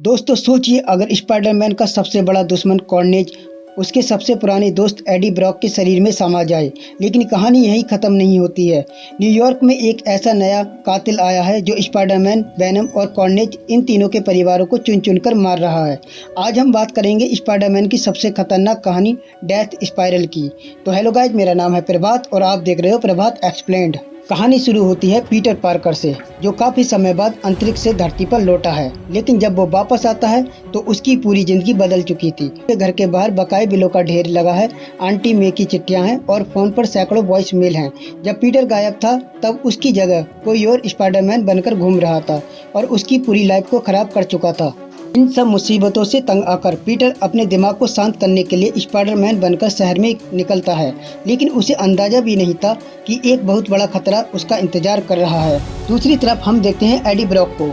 दोस्तों सोचिए, अगर स्पाइडरमैन का सबसे बड़ा दुश्मन कार्नेज उसके सबसे पुराने दोस्त एडी ब्रॉक के शरीर में समा जाए। लेकिन कहानी यहीं ख़त्म नहीं होती है। न्यूयॉर्क में एक ऐसा नया कातिल आया है जो स्पाइडरमैन, वेनम और कार्नेज इन तीनों के परिवारों को चुन चुन कर मार रहा है। आज हम बात करेंगे स्पाइडरमैन की सबसे खतरनाक कहानी डेथ स्पाइरल की। तो हेलो गाइज, मेरा नाम है प्रभात और आप देख रहे हो प्रभात एक्सप्लेन्ड। कहानी शुरू होती है पीटर पार्कर से, जो काफ़ी समय बाद अंतरिक्ष से धरती पर लौटा है। लेकिन जब वो वापस आता है तो उसकी पूरी जिंदगी बदल चुकी थी। घर के बाहर बकाए बिलों का ढेर लगा है, आंटी मे की चिट्ठियां हैं और फोन पर सैकड़ों वॉइस मेल हैं। जब पीटर गायब था तब उसकी जगह कोई और स्पाइडरमैन बनकर घूम रहा था और उसकी पूरी लाइफ को खराब कर चुका था। इन सब मुसीबतों से तंग आकर पीटर अपने दिमाग को शांत करने के लिए स्पाइडरमैन बनकर शहर में निकलता है। लेकिन उसे अंदाजा भी नहीं था कि एक बहुत बड़ा खतरा उसका इंतजार कर रहा है। दूसरी तरफ हम देखते हैं एडी ब्रॉक को।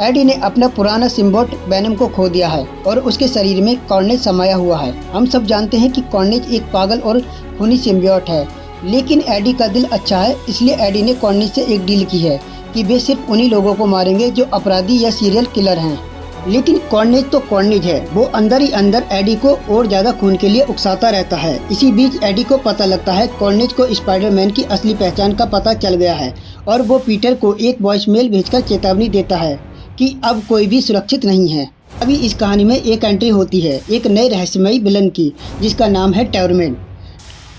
एडी ने अपना पुराना सिम्बोट वेनम को खो दिया है और उसके शरीर में कार्नेज समाया हुआ है। हम सब जानते हैं कि कार्नेज एक पागल और खूनी सिम्बियोट है, लेकिन एडी का दिल अच्छा है। इसलिए एडी ने कार्नेज से एक डील की है कि वे सिर्फ उन्हीं लोगों को मारेंगे जो अपराधी या सीरियल किलर हैं। लेकिन कार्नेज तो कार्नेज है, वो अंदर ही अंदर एडी को और ज्यादा खून के लिए उकसाता रहता है। इसी बीच एडी को पता लगता है कार्नेज को स्पाइडरमैन की असली पहचान का पता चल गया है और वो पीटर को एक वॉइस मेल भेजकर चेतावनी देता है कि अब कोई भी सुरक्षित नहीं है। अभी इस कहानी में एक एंट्री होती है एक नए रहस्यमयी विलन की, जिसका नाम है टॉर्मेंट।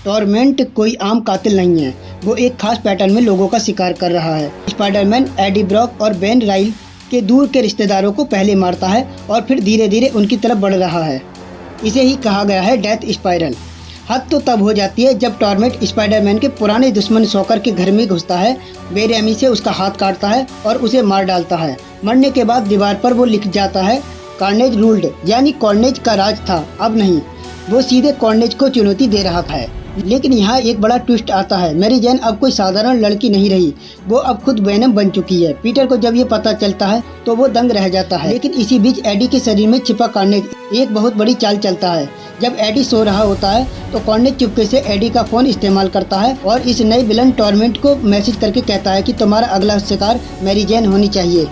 टॉर्मेंट कोई आम कातिल नहीं है, वो एक खास पैटर्न में लोगों का शिकार कर रहा है। स्पाइडरमैन, एडी ब्रॉक और बेन राइल के दूर के रिश्तेदारों को पहले मारता है और फिर धीरे धीरे उनकी तरफ बढ़ रहा है। इसे ही कहा गया है डेथ स्पाइरल। हद तो तब हो जाती है जब टॉर्मेंट स्पाइडरमैन के पुराने दुश्मन शॉकर के घर में घुसता है, बेरहमी से उसका हाथ काटता है और उसे मार डालता है। मरने के बाद दीवार पर वो लिख जाता है कार्नेज रूल्ड, यानी कार्नेज का राज था, अब नहीं। वो सीधे कार्नेज को चुनौती दे रहा था। लेकिन यहाँ एक बड़ा ट्विस्ट आता है। मैरी जैन अब कोई साधारण लड़की नहीं रही, वो अब खुद वेनम बन चुकी है। पीटर को जब ये पता चलता है तो वो दंग रह जाता है। लेकिन इसी बीच एडी के शरीर में छिपा कार्नेज एक बहुत बड़ी चाल चलता है। जब एडी सो रहा होता है तो कार्नेज चुपके से एडी का फोन इस्तेमाल करता है और इस नए विलन टॉर्मेंट को मैसेज करके कहता है कि तुम्हारा अगला शिकार मैरी जैन होनी चाहिए।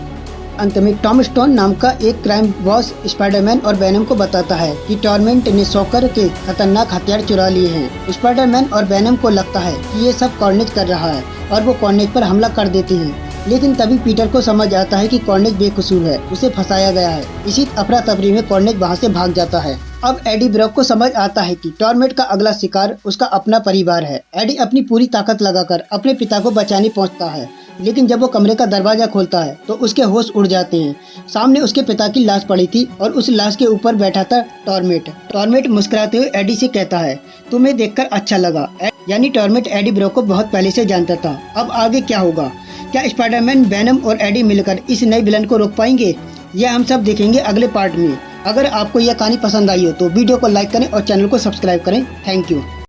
अंत में टॉम स्टोन नाम का एक क्राइम बॉस स्पाइडरमैन और वेनम को बताता है कि टॉर्मेंट ने शॉकर के खतरनाक हथियार चुरा लिए हैं। स्पाइडरमैन और वेनम को लगता है कि ये सब कार्नेज कर रहा है और वो कार्नेज पर हमला कर देते हैं। लेकिन तभी पीटर को समझ आता है कि कार्नेज बेकसूर है, उसे फंसाया गया है। इसी अफरा तफरी में कार्नेज वहाँ से भाग जाता है। अब एडी ब्रॉक को समझ आता है कि टॉर्मेंट का अगला शिकार उसका अपना परिवार है। एडी अपनी पूरी ताकत लगाकर अपने पिता को बचाने पहुँचता है। लेकिन जब वो कमरे का दरवाजा खोलता है तो उसके होश उड़ जाते हैं। सामने उसके पिता की लाश पड़ी थी और उस लाश के ऊपर बैठा था टॉर्मेंट। टॉर्मेंट मुस्कुराते हुए एडी से कहता है, तुम्हें देखकर अच्छा लगा। यानी टॉर्मेंट एडी ब्रॉक को बहुत पहले से जानता था। अब आगे क्या होगा? क्या स्पाइडरमैन, वेनम और एडी मिलकर इस नए विलन को रोक पाएंगे? यह हम सब देखेंगे अगले पार्ट में। अगर आपको यह कहानी पसंद आई हो तो वीडियो को लाइक करें और चैनल को सब्सक्राइब करें। Thank you.